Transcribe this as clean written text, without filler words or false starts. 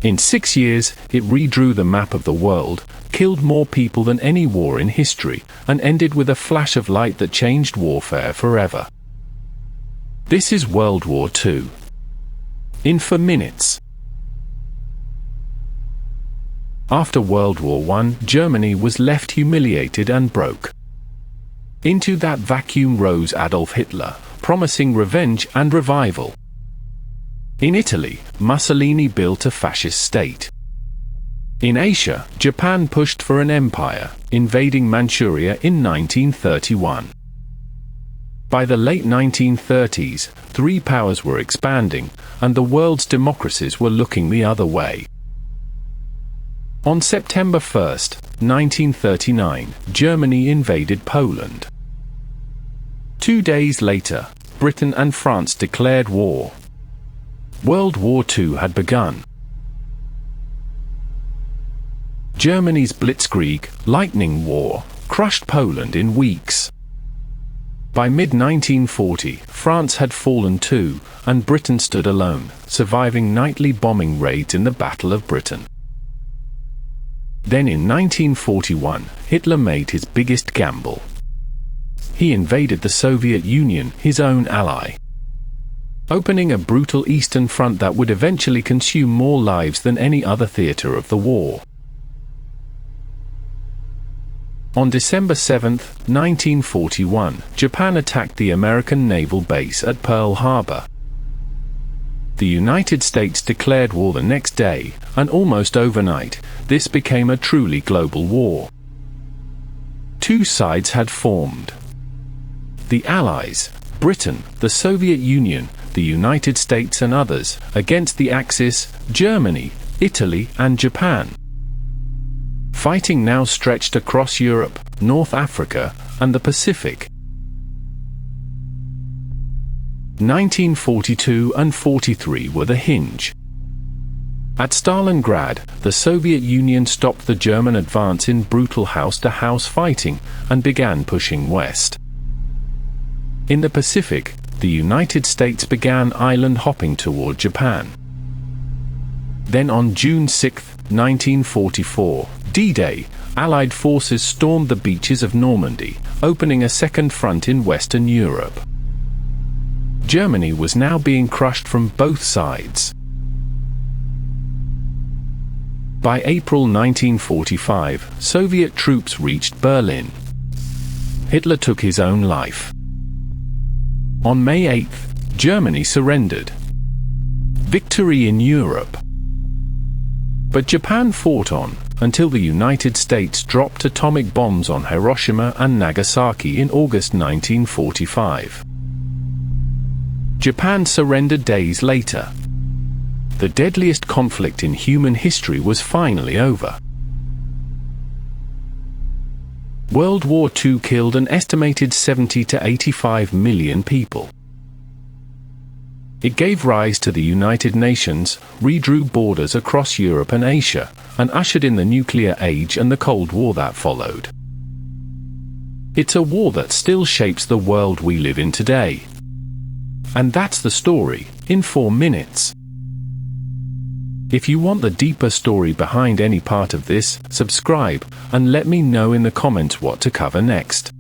In 6 years, it redrew the map of the world, killed more people than any war in history, and ended with a flash of light that changed warfare forever. This is World War II. In 4 minutes. After World War I, Germany was left humiliated and broke. Into that vacuum rose Adolf Hitler, promising revenge and revival. In Italy, Mussolini built a fascist state. In Asia, Japan pushed for an empire, invading Manchuria in 1931. By the late 1930s, 3 powers were expanding, and the world's democracies were looking the other way. On September 1, 1939, Germany invaded Poland. 2 days later, Britain and France declared war. World War II had begun. Germany's blitzkrieg, lightning war, crushed Poland in weeks. By mid-1940, France had fallen too, and Britain stood alone, surviving nightly bombing raids in the Battle of Britain. Then in 1941, Hitler made his biggest gamble. He invaded the Soviet Union, his own ally, opening a brutal Eastern Front that would eventually consume more lives than any other theater of the war. On December 7, 1941, Japan attacked the American naval base at Pearl Harbor. The United States declared war the next day, and almost overnight, this became a truly global war. 2 sides had formed. The Allies, Britain, the Soviet Union, the United States and others, against the Axis, Germany, Italy and Japan. Fighting now stretched across Europe, North Africa, and the Pacific. 1942 and 43 were the hinge. At Stalingrad, the Soviet Union stopped the German advance in brutal house-to-house fighting, and began pushing west. In the Pacific, the United States began island hopping toward Japan. Then on June 6, 1944, D-Day, Allied forces stormed the beaches of Normandy, opening a second front in Western Europe. Germany was now being crushed from both sides. By April 1945, Soviet troops reached Berlin. Hitler took his own life. On May 8, Germany surrendered. Victory in Europe. But Japan fought on, until the United States dropped atomic bombs on Hiroshima and Nagasaki in August 1945. Japan surrendered days later. The deadliest conflict in human history was finally over. World War II killed an estimated 70 to 85 million people. It gave rise to the United Nations, redrew borders across Europe and Asia, and ushered in the nuclear age and the Cold War that followed. It's a war that still shapes the world we live in today. And that's the story, in 4 minutes. If you want the deeper story behind any part of this, subscribe, and let me know in the comments what to cover next.